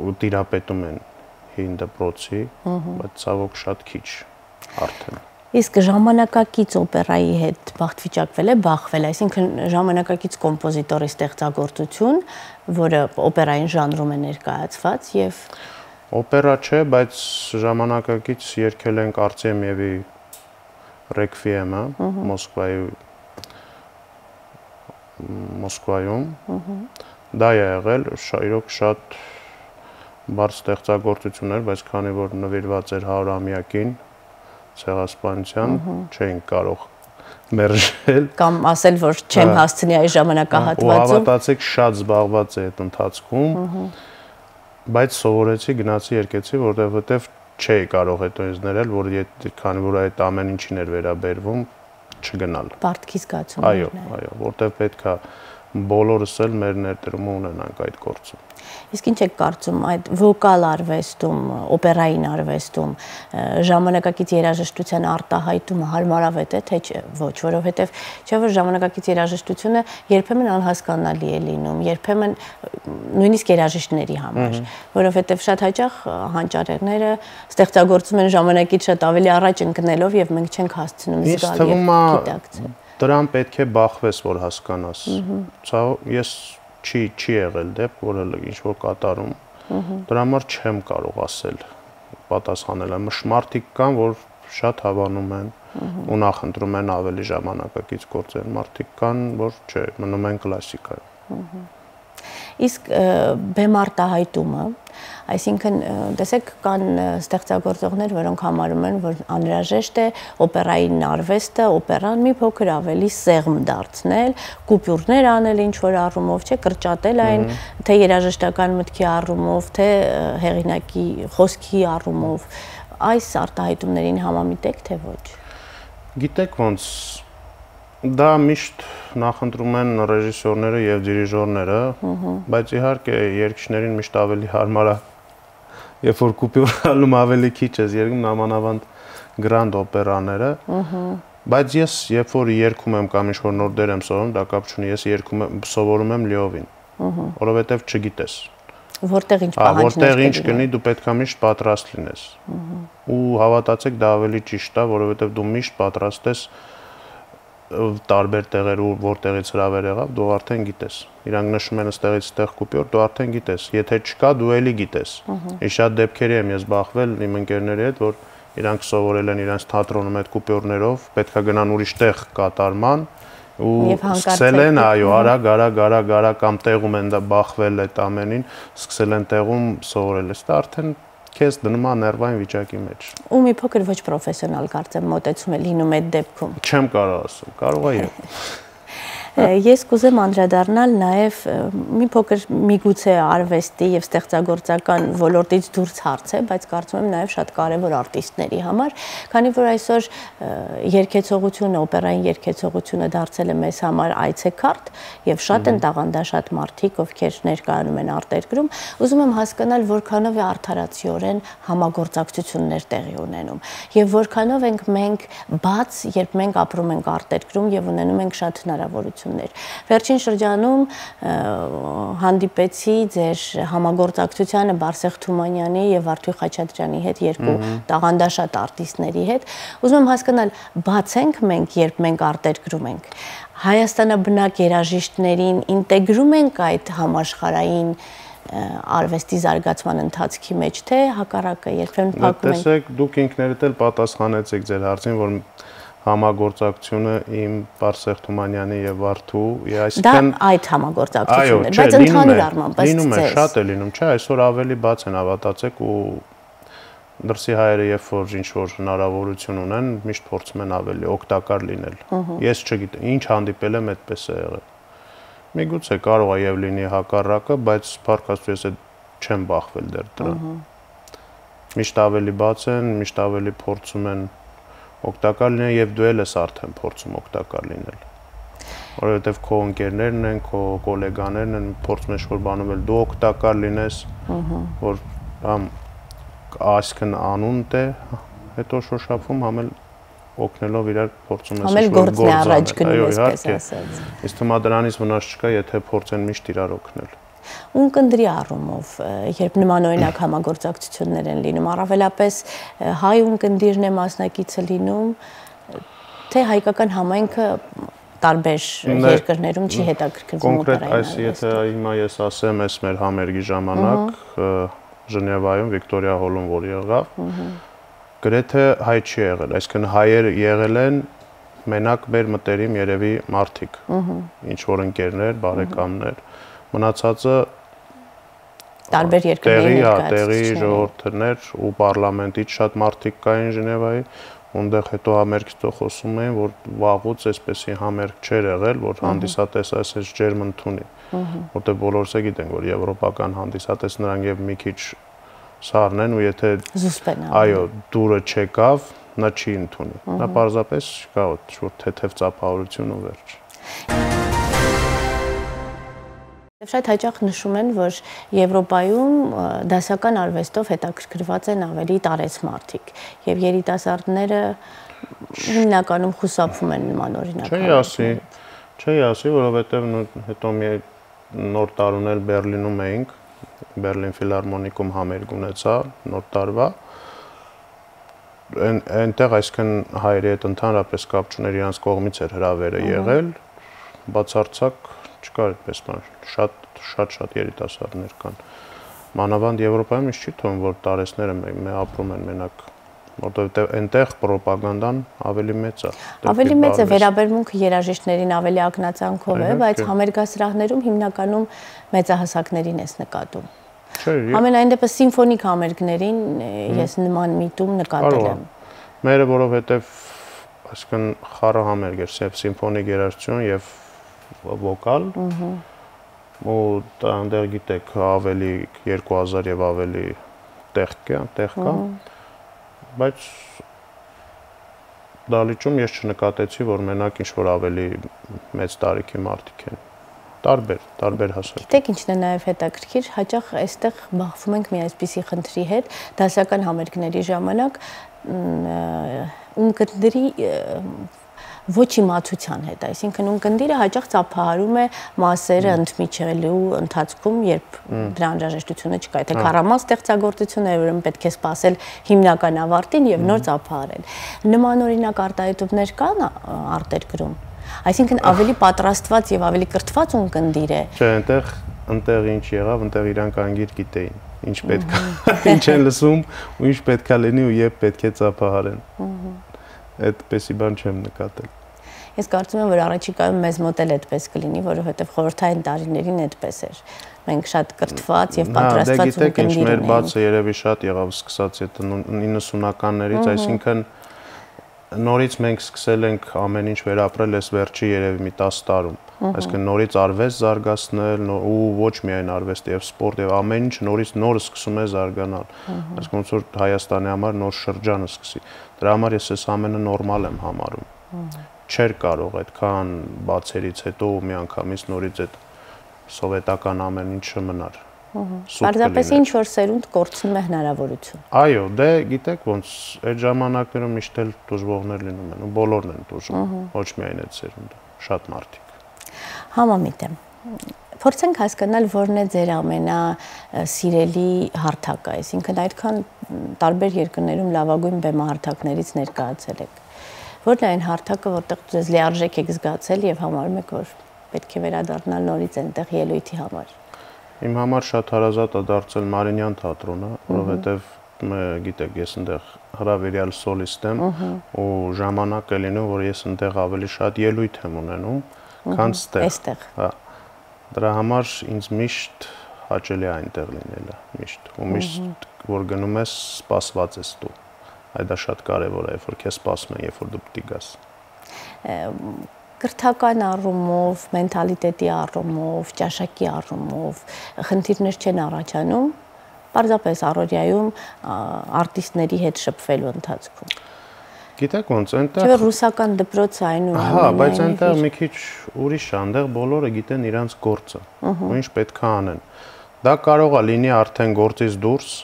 ու տիրապետում են հին դպրոցի, բայց ցավոք շատ քիչ արդեն։ Իսկ ժամանակակից օպերայի հետ բախտվիճակվել է, բախվել, այսինքն ժամանակակից կոմպոզիտորի ստեղծագործություն, որը օպերային ժանրում է ներկայացված եւ Օպերա չէ, բայց ժամանակակից երգել ենք Արտեմիևի Ռեկվիեմը Մոսկվայում։ Դա է եղել, իրոք շատ բարդ ստեղծագործություն էր, բայց քանի որ նվիրված էր 100-ամյակին ցեղասպանության, չէինք կարող մերժել կամ ասել, որ չեմ հասցնի այս ժամանակահատվածում։ Ու հավատացեք, շատ զբաղված է այդ ընթացքում, բայց սովորեցի, գնացի երկեցի, որտեղ չէի կարող հետո ինձ ներել, որ քանի որ այդ ամեն ինչին էր վերաբերվում, չգնալ։ Պարտքի զգացումներն են։ Այո, որտեղ պետք է բոլորս էլ մեր ներդրումը ունենանք այդ գործում։ Իսկ ինչ եք կարծում այդ վոկալ արվեստում, օպերային արվեստում ժամանակակից երաժշտության արտահայտումը հարմարավետ է, թե ոչ, որովհետև չէ՞ որ ժամանակակից երաժշտությունը երբեմն անհասկանալի է լինում, երբեմն նույնիսկ երաժիշտների համար, որովհետև շատ հաճախ հանճարեղները ստեղծագործում են ժամանակից շատ ավելի առաջ ընկնելով եւ մենք չենք հասցնում զգալ եւ գիտակցել։ Դրան պետք է բախվես, որ հասկանաս։ Ես չի եղել դեպք, որ ինչ-որ կատարում, դրա համար չեմ կարող ասել, պատասխանել, մարդիկ կան, որ շատ հավանում են ու նախընտրում են ավելի ժամանակակից գործեր, մարդիկ կան, որ չէ, մնում են կլասիկայում։ Իսկ բեմ արտահայտումը, այսինքն տեսեք կան ստեղծագործողներ, որոնք համարում են, որ անհրաժեշտ է օպերային արվեստը, օպերան մի փոքր ավելի սեղմ դարձնել, կուպյուրներ անել ինչ-որ առումով, չէ, կրճատել այն, թե երաժշտական մտքի առումով, թե հեղինակի խոսքի առումով, այս արտահայտումներին համամիտեք, թե ոչ։ Գիտեք ոնց դա միշտ նախընտրում են ռեժիսորները եւ դիրիժորները, բայց իհարկե երգիչներին միշտ ավելի հարմար է, երբ որ կուպյուրալում ավելի քիչ ես երգում, նամանավանդ գրանդ օպերաները, բայց ես երբ որ երգում եմ կամ ինչ-որ նոր դեր եմ սովորում, դա կապ չունի, ես սովորում եմ լիովին, որովհետեւ չգիտես։ Որտեղ ինչ պահանջներ որտեղ ինչ կնի, դու պետք է միշտ պատրաստ լինես։ Ու հավատացեք, դա ավելի ճիշտ է, որովհետեւ դու միշտ պատրաստ ես տարբեր տեղեր ու որտեղից հրավեր եղավ, դու արդեն գիտես։ Իրանք նշում են ստեղից ստեղ կուպյոր, դու արդեն գիտես։ Եթե չկա, դու էլի գիտես։ Ինչ շատ դեպքերի եմ ես բախվել իմ ընկերների հետ, որ իրանք սովորել են իրենց թատրոնում այդ կուպյորներով, պետքա գնան ուրիշ տեղ կատարման ու սկսել են, այո, արագ կամ տեղում են դա բախվել այդ ամենին, սկսել են տեղում սովորել։ Դա արդեն քեզ դնում է ներվային վիճակի մեջ։ Ու մի փոքր ոչ պրոֆեսիոնալ կարծեմ մոտեցում է լինում այդ դեպքում։ Չեմ կարող ասել, կարող է եւ։ Ես կուզեմ անդրադառնալ նաև մի փոքր միգուցե արվեստի եւ ստեղծագործական ոլորտից դուրս հարց է, բայց կարծում եմ նաև շատ կարևոր արտիստների համար, քանի որ այսօր երգեցողությունը, օպերային երգեցողությունը դարձել է մեզ համար այցեքարտ եւ շատ են տաղանդաշատ մարդիկ, ովքեր ներկայանում են արտերկրում, ուզում եմ հասկանալ որքանով է արդարացիորեն համագործակցություններ տեղի ունենում եւ որքանով ենք մենք բաց, երբ մենք ապրում ենք արտերկրում եւ ունենում ենք շատ հնարավորություն։ Վերջին շրջանում հանդիպեցի ձեր համագործակցությանը Բարսեղ Թումանյանի եւ Վարդուհի Խաչատրյանի հետ, երկու տաղանդաշատ արտիստների հետ։ Ուզում եմ հասկանալ, բաց ենք մենք, երբ մենք արտերկրում ենք, հայաստանաբնակ երաժիշտներին ինտեգրում ենք այդ համաշխարհային արվեստի զարգացման ընթացքի մեջ, թե հակառակը երբեմն փակում ենք։ Տեսեք, դուք ինքներդ էլ պատասխանեցիք ձեր հարցին, որ համագործակցությունը իմ Բարսեղ Թումանյանի եւ Վարդու, այսինքն այդ համագործակցությունն է, բայց ընդհանուր առմամբ լինում է, շատ է լինում, չէ, այսօր ավելի բաց են հավատացեք ու դրսի հայերը երբ որ ինչ որ հնարավորություն ունեն, միշտ փորձում են ավելի օգտակար լինել։ Ես չգիտեմ, ինչ հանդիպել եմ, այդպես է եղել։ Միգուցե կարող է եւ լինի հակառակը, բայց փառք Աստծո ես չեմ բախվել դեռ դրան։ Միշտ ավելի բաց են, միշտ ավելի փորձում են օգտակար լինել եւ դու էլ ես արդեն փորձում օգտակար լինել։ Որովհետեւ քո ընկերներն են, քո գոլեգաներն են, փորձում ես որ բանում էլ դու օգտակար լինես, որ համ այսքան անուն դե հետո շոշափում համել օգնելով իրար փորձում ես ամել գործն է առաջ գնում այսպես ասած։ Իսկ թվում է դրանից վնաս չկա, եթե փորձեն միշտ իրար օգնել։ Ունկնդրի առումով, երբ նմանօրինակ համագործակցություններ են լինում, առավելապես հայ ունկնդիրն է մասնակիցը լինում, թե հայկական համայնքը տարբեր երկրներում չի հետաքրքրվում կոնկրետ այս եթե հիմա ես ասեմ, այս մեր համերգի ժամանակ Ժնևայում Վիկտորիա հոլում որ եղավ, գրեթե հայ չի եղել, այսինքն հայեր եղել են մենակ մեր մտերիմ երևի մարդիկ, ինչ որ ընկերներ, բարեկամներ, մնացածը տարբեր երկրների տեղի ժողովուրդներ ու պարլամենտից շատ մարդիկ կային Ժնևայի, ունդեղ հետո համերգից તો խոսում էին, որ վաղուց այսպեսի համերգ չէր եղել, որ հանդիսատեսը այսպես ջերմ ընդունի, որտեղ բոլորս է գիտենք, որ եվրոպական հանդիսատեսներն եւ մի քիչ սառնեն ու եթե այո, դուրը չեկավ, նա չի ընդունի։ Նա պարզապես կա որ թեթև ծափահարություն ու վերջ։ Շատ հաճախ նշում են, որ Եվրոպայում դասական արվեստով հետաքրքրված են ավելի տարեց մարդիկ եւ երիտասարդները հիմնականում խուսափում են նման օրինակներ։ Չի ասի, որովհետեւ հետո մի նոր տարունել Բերլինում էինք, Բերլին ֆիլհարմոնիկում համերգ ունեցա նոր տարվա։ Այնտեղ այսքան հայերի հետ ընդհանրապես կապ չուներ, իրանց կողմից էր հրավերը եղել, բացարձակ չկար այդպես բան, շատ երիտասարդներ կան։ Մանավանդ Եվրոպայում ինչ չի թվում, որ տարեցները ապրում են մենակ, որովհետև այնտեղ պրոպագանդան ավելի մեծ է։ Ավելի մեծ է, վերաբերմունքը երաժիշտներին ավելի ակնածանքով է, բայց համերգասրահներում հիմնականում մեծահասակներին ես նկատում։ Ամենայն դեպս սիմֆոնիկ համերգներին ես նման միտում նկատել եմ։ Մերը որովհետև այսինքն խառը համերգ էր, սիմֆոնիկ երաժշտություն եւ վոկալ ու այնտեղ գիտեք ավելի 2000 եւ ավելի տեղ կա բայց դալիճում ես չնկատեցի որ մենակ ինչ որ ավելի մեծ տարիքի մարդիկ են տարբեր հասակ։ Գիտեք ինչն է նաև հետաքրքիր, հաճախ այստեղ բախվում ենք մի այսպիսի խնդրի հետ, դասական համերգների ժամանակ ունկնդրի ոչ իմացության հետ, այսինքն ունկնդիրը հաճախ ծափահարում է մասերը ընդմիջելու ընթացքում, երբ դրա անհրաժեշտությունը չկա, եթե քառամաս ստեղծագործություն է, ուրեմն պետք է սպասել հիմնական ավարտին եւ նոր ծափահարել։ Նման օրինակ արտահայտումներ կան արտերկրում։ Այսինքն ավելի պատրաստված եւ ավելի կրթված ունկնդիր է։ Չէ, այնտեղ ինչ եղավ, այնտեղ իրանք անգիր գիտեին, ինչ պետք է, ինչ են լսում ու ինչ պետք է լինի ու երբ պետք է ծափահարեն։ Այդպեսի բան չեմ նկատել։ Ես կարծում եմ, որ առաջիկայում մեզ մոտ էլ այդպես կլինի, որովհետև խորհրդային տարիներին այդպես էր։ Մենք շատ կրթված եւ պատրաստված ունկնդիր ունենք։ Գիտեք, ինչ մեր բացը երևի շատ եղավ սկսած այդ 90-ականներից, այսինքն նորից մենք սկսել ենք ամեն ինչ վերապրել այս վերջի երևի մի 10 տարում։ Այսինքն նորից արվեստ զարգացնել ու ոչ միայն արվեստ եւ սպորտ եւ ամեն ինչ նորից նորը սկսում է զարգանալ։ Այսինքն ոնց որ Հայաստանի համար նոր շրջանը սկսի։ Դրա համար ես այս ամենը նորմալ եմ համարում։ Չէր կարող այդքան բացերից հետո միանգամից նորից այդ սովետական ամեն ինչը մնար։ Պարզապես ինչ որ սերունդ կորցնում է հնարավորություն։ Այո, դե գիտեք ոնց այդ ժամանակներում միշտ էլ դժվարներ լինում են ու բոլորն են դժվար, ոչ միայն այդ սերունդը, շատ մարդիկ։ Համամիտ եմ։ Փորձենք հասկանալ որն է ձեր ամենասիրելի հարթակը, այսինքն այդքան տարբեր երկրներում լավագույն բեմահարթակներից ներկայացել եք։ Որն է այն հարթակը, որտեղ ձեզ լիարժեք եք զգացել եւ համարում եք, որ պետք է վերադառնալ նորից այնտեղ ելույթի համար։ Իմ համար շատ հարազատ է դարձել Մարինյան թատրոնը, որովհետև կոնցերտ, գիտեք, ես այնտեղ հրավիրյալ սոլիստ եմ ու ժամանակ է լինում, որ ես այնտեղ ավելի շատ ելույթ եմ ունենում, քան ստեղ։ Հա։ Դրա համար ինձ միշտ հաճելի է այնտեղ լինելը, միշտ։ Ու միշտ որ գնում ես, սպասված ես դու։ Այդ դա շատ կարևոր է, երբ որ քեզ սպասում են, երբ որ դու պիտի գաս։ Կրթական առումով, մենթալիտետի առումով, ճաշակի առումով խնդիրներ չեն առաջանում, պարզապես առօրյայում արտիստների հետ շփվելու ընթացքում։ Գիտեք ոնց այնտեղ։ Չէ՞ ռուսական դպրոցը այնուամենայնիվ։ Հա, բայց այնտեղ մի քիչ ուրիշ է, այնտեղ բոլորը գիտեն իրենց գործը, ու ինչ պետք է անեն։ Դա կարող է լինի արդեն գործից դուրս,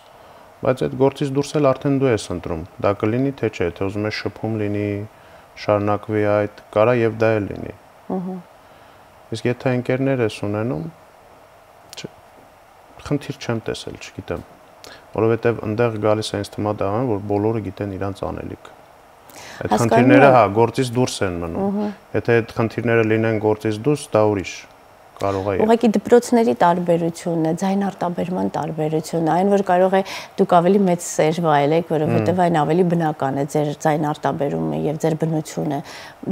բայց այդ գործից դուրս էլ արդեն դու ես ընտրում։ Դա կլինի թե չէ, թե ուզում ես շփում լինի, շարունակվի այդ, կարա եւ դա էլ լինի։ Իսկ եթե ընկերներ ես ունենում, խնդիր չեմ տեսել, չգիտեմ, որովհետեւ այնտեղ գալիս է ինձ թվում է, որ բոլորը գիտեն իրենց անելիք։ Այդ խնդիրները, հա, գործից դուրս են մնում։ Եթե այդ խնդիրները լինեն գործից դուրս, դա ուրիշ կարող է։ Ուղղակի դպրոցների տարբերությունն է, ձայնարտաբերման տարբերությունն, այն որ կարող է դուք ավելի մեծ սեր վայելեք, որովհետև այն ավելի բնական է ձեր ձայնարտաբերումը եւ ձեր բնությունը։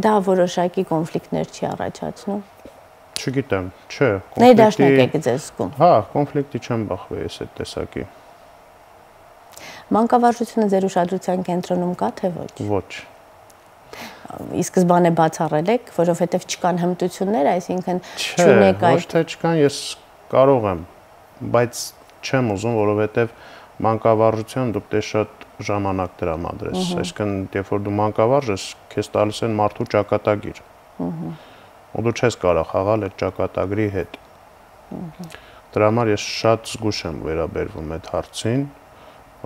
Դա որոշակի կոնֆլիկտներ չի առաջացնում։ Չգիտեմ, չէ, ներդաշնակ եք ձեզ զգում։ Հա, կոնֆլիկտի չեմ բախվել ես այդ տեսակի։ Մանկավարժությունը ձեր ուշադրության կենտրոնում կա թե ոչ։ Ոչ։ Ի սկզբանե բացառել եք, որովհետև չկան հմտություններ, այսինքն չունեք այդ։ Ոչ թե չկան, ես կարող եմ, բայց չեմ ուզում, որովհետև մանկավարժության դու պետք է շատ ժամանակ տրամադրես։ Այսինքն, երբ որ դու մանկավարժ ես, քեզ տալիս են մարդու ճակատագիր։ Ու դու չես կարող խաղալ այդ ճակատագրի հետ։ Դրա համար ես շատ զգուշ եմ վերաբերվում այդ հարցին,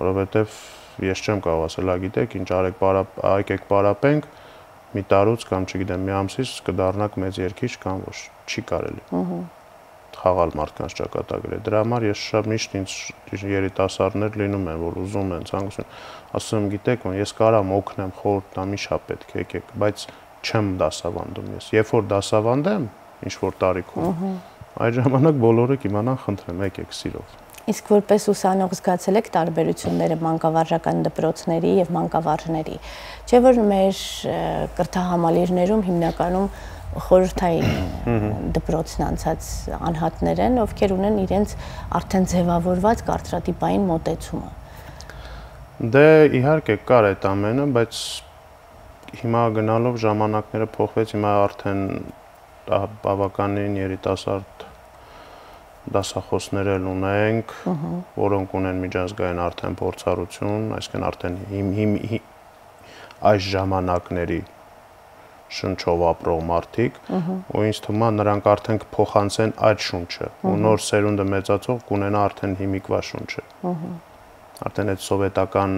որովհետև ես չեմ կարող ասել, գիտեք, ինչ եկեք պարապենք, մի տարուց կամ չգիտեմ, մի ամսից կդառնաք մեծ երգիչ կամ ոչ, չի կարելի։ Խաղալ մարդկանց ճակատագրի։ Դրա համար ես շատ միշտ ինձ երիտասարդներ լինում են, որ ուզում են, ցանկություն, ասում եմ, գիտեք, ես կարամ օգնեմ, խորհուրդ տամ, ինչա պետք է, եկեք, բայց չեմ դասավանդում ես։ Երբ որ դասավանդեմ, ինչ որ տարիքում, այդ ժամանակ բոլորը կիմանան, խնդրեմ, եկեք սիրով։ Իսկ որպես ուսանող զգացել եք տարբերությունները մանկավարժական դպրոցների եւ մանկավարժների։ Չէ՞ որ մեր կրթահամալիրներում հիմնականում խորհրդային դպրոցն անցած անհատներ են, ովքեր ունեն իրենց արդեն ձևավորված կարծրատիպային մոտեցումը։ Դե իհարկե կար այդ ամենը, բայց հիմա գնալով ժամանակները փոխվեց, հիմա արդեն բավականին երիտասարդ դասախոսներ էլ ունենք, որոնք ունեն միջազգային արդեն փորձառություն, այսինքն արդեն այս ժամանակների շնչով ապրող մարդիկ, ու ինձ թվում է նրանք արդեն կփոխանցեն այդ շունչը, ու նոր սերունդը մեծացող կունենա արդեն հիմիկվա շունչը։ Արդեն այդ սովետական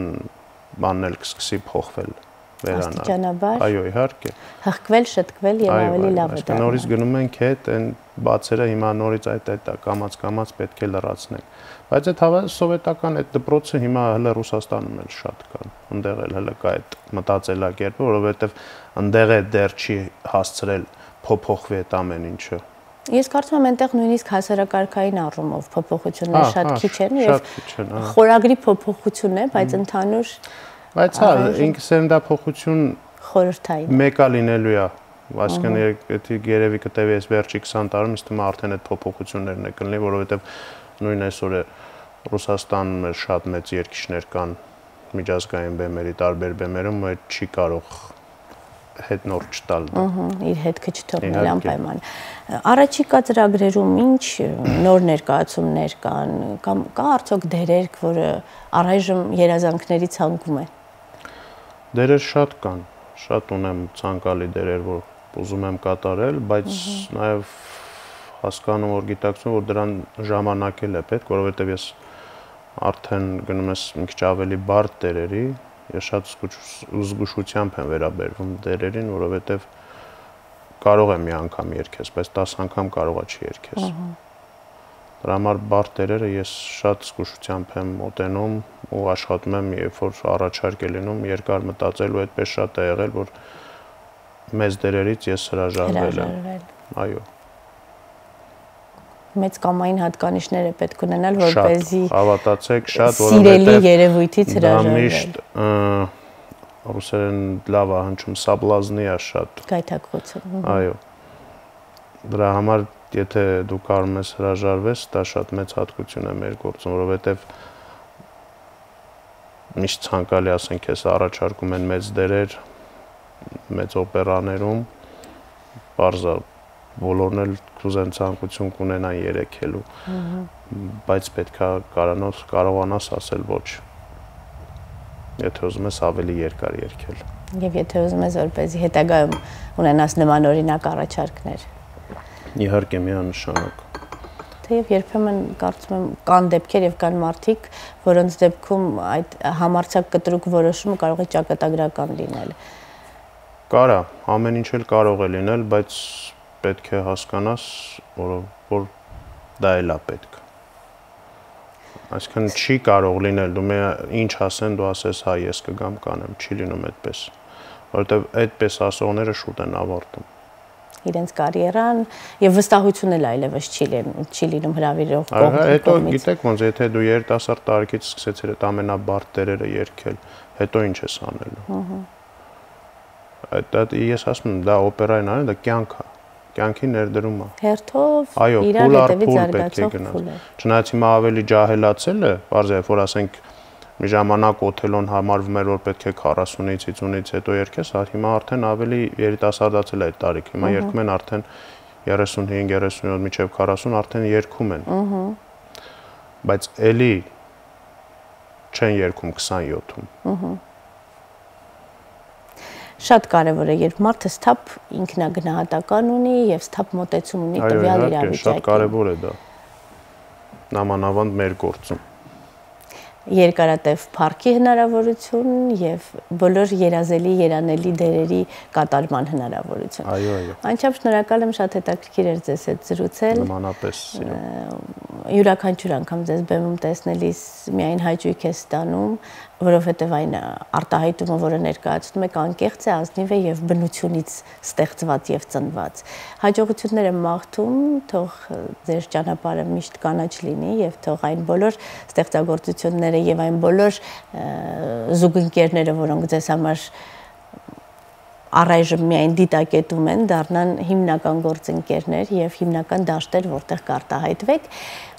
բանն էլ կսկսի փոխվել, վերանալ։ Աստիճանաբար։ Այո, իհարկե։ Հղկվել, շտկվել եւ ավելի լավ է դառնում։ Նորից գնում ենք հետ, այն բացերը հիմա նորից այդ կամած պետք է լրացնենք։ Բայց այդ սովետական այդ դպրոցը հիմա հələ Ռուսաստանում էլ շատ կա։ Այնտեղ էլ հələ կա այդ մտածելակերպը, որովհետեւ այնտեղ է դեռ չի հասցրել փոփոխվի այդ ամեն ինչը։ Ես կարծում եմ այնտեղ նույնիսկ հասարակարգային առումով փոփոխություններ շատ քիչ են եւ խորագրի փոփոխություն է, բայց ընդհանուր Բայց հա, ինքնասերնդափոխություն խորհրդային մեկա լինելու է, այսինքն եթե երևի կտևի այս վերջի 20 տարում, ինձ թվում է արդեն այդ փոփոխություններն է կլինի, որովհետև նույն այսօր է Ռուսաստանում շատ մեծ երգիչներ կան միջազգային բեմերի տարբեր բեմերում, ու այդ չի կարող հետ նոր չտալ դա։ Իր հետքը չթողնել անպայման։ Առաջիկա ծրագրերում ինչ նոր ներկայացումներ կան, կամ կա արդյոք դերեր, որը առայժմ երազանքների ցանկում է։ Դերեր շատ կան, շատ ունեմ ցանկալի դերեր, որ ուզում եմ կատարել, բայց նաև հասկանում որ գիտակցում, որ դրան ժամանակ էլ է պետք, որովհետև ես արդեն գնում ես մի քիչ ավելի բարդ դերերի, ես շատ զգուշությամբ եմ վերաբերվում դերերին, որովհետև կարող եմ մի անգամ երգես, բայց 10 անգամ կարողա չի երգես։ Դրա համար բարդ դերերը ես շատ զգուշությամբ եմ մոտենում ու աշխատում եմ, երբ որ առաջարկ է լինում, երկար մտածել ու այդպես շատ է եղել, որ մեծ դերերից ես հրաժարվել եմ։ Այո։ մեծ կամային հատկանիշներ է պետք ունենալ, որպեսզի հավատացեք, շատ, սիրելի երևույթից հրաժարվել։ Միշտ ռուսերեն լավ է հնչում, սաբլազնի է շատ։ Գայթակղություն։ Այո։ Դրա համար եթե դու կարող ես հրաժարվես, դա շատ մեծ հատկություն է մեր գործում, որովհետև միշտ ցանկալի ասենք, ես առաջարկում են մեծ դերեր, մեծ օպերաներում, բարձր բոլորն էլ կուզեն ցանկություն կունենան երեքելու, բայց պետք է կարողանաս ասել ոչ, եթե ուզում ես ավելի երկար երգել։ Եվ եթե ուզում ես որպեսզի հետագայում ունենաս նմանօրինակ առաջարկներ։ Իհարկե, միանշանակ։ Թեև երբեմն կարծում եմ կան դեպքեր եւ կան մարդիկ, որոնց դեպքում այդ համարձակ կտրուկ որոշումը կարող է ճակատագրական լինել։ Կարա, ամեն ինչ էլ կարող է լինել, բայց պետք է հասկանաս, որ դա էլ է պետք։ Այսինքն չի կարող լինել, դու ինչ ասեն, դու ասես հա ես կգամ կանեմ, չի լինում այդպես, որովհետև այդպես ասողները շուտ են ավարտում։ Իրենց կարիերան եւ վստահությունն էլ այլևս չի լինում հրավիրող կողմից։ Հետո գիտեք ոնց, եթե դու երիտասարդ տարիքից սկսեցիր այդ ամենաբարդ դերերը երգել, հետո ինչ ես անելու։ Այդ ես ասում եմ, դա օպերային արել, դա կյանք է, կյանքի ներդրում է։ Հերթով իրար հետևից զարգացող փուլ է։ Չնայած հիմա ավելի ջահելացել է, բարձր է, որ ասենք մի ժամանակ Օթելոն համարվում էր, որ պետք է 40-ից 50-ից հետո երգես, հիմա արդեն ավելի երիտասարդացել է այդ տարիքը։ Հիմա երգում են արդեն 35-37 մինչև 40 արդեն երգում են։ Բայց էլի չեն երգում 27-ում։ Շատ կարևոր է, երբ մարդը սթափ ինքնագնահատական ունի եւ սթափ մոտեցում ունի տվյալ իրավիճակին։ Շատ կարևոր է դա։ Նամանավանդ մեր գործում։ Երկարատև փառքի հնարավորություն եւ բոլոր երազելի երանելի դերերի կատարման հնարավորություն։ Այո, այո։ Անչափ շնորհակալ եմ, շատ հետաքրքիր էր ձեզ հետ զրուցել։ Նմանապես։ Յուրաքանչյուր անգամ ձեզ բեմում տեսնելիս միայն հաճույք է ստանում, որովհետև այն արտահայտումը, որը ներկայացնում եք, անկեղծ է, ազնիվ է եւ բնությունից ստեղծված եւ ծնված։ Հաջողություններ եմ մաղթում, թող ձեր ճանապարհը միշտ կանաչ լինի եւ թող այն բոլոր ստեղծագործությունները եւ այն բոլոր զուգընկերները, որոնք ձեզ համար առայժմ միայն դիտակետում են, դառնան հիմնական գործընկերներ եւ հիմնական դաշտեր, որտեղ կարտահայտվեք։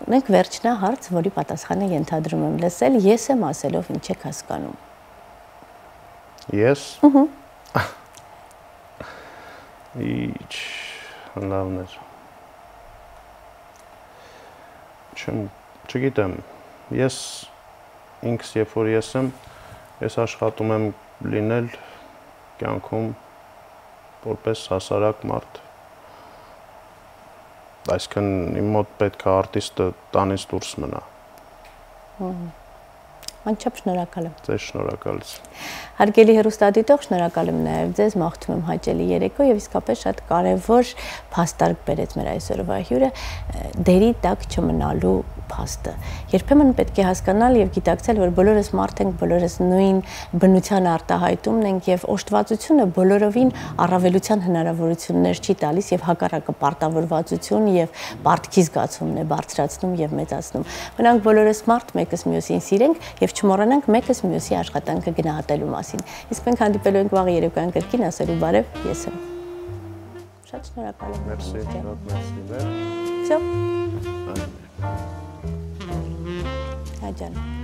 Ունենք վերջնահարց, որի պատասխանը ենթադրում եմ լսել, ես եմ ասելով ինչ եք հասկանում։ Ես։ Ինչ լավն է։ Չգիտեմ, ես ինքս երբ որ ես եմ, ես աշխատում եմ լինել կյանքում որպես հասարակ մարդ։ Այսինքն իմ մոտ պետք է արտիստը տանից դուրս մնա։ Անչափ շնորհակալ եմ։ Ձեզ շնորհակալություն։ Հարգելի հեռուստադիտող, շնորհակալ եմ նաև ձեզ, մաղթում եմ հաճելի երեկո եւ իսկապես շատ կարեւոր փաստարկ բերեց մեր այսօրվա հյուրը, դերի տակ չմնալու փաստը։ Երբեմն պետք է հասկանալ եւ գիտակցել, որ բոլորս մարդ ենք, բոլորս նույն բնության արտահայտումն ենք եւ օժտվածությունը բոլորովին առավելության հնարավորություններ չի տալիս եւ հակառակը պարտավորվածություն եւ պարտքի զգացումն է բարձրացնում եւ մեծացնում։ Մնանք բոլորս մարդ, մեկս մյուսին սիրենք եւ չմոռանանք մեկս մյուսի աշխատանքը գնահատելու մասին։ Իսկ մենք հանդիպելու ենք վաղ երեկոյան կրկին, ասելու բարև, ես եմ։ Շատ շնորհակալ եմ։ Մերսի, շատ մերսի։ Всё. Հաջան։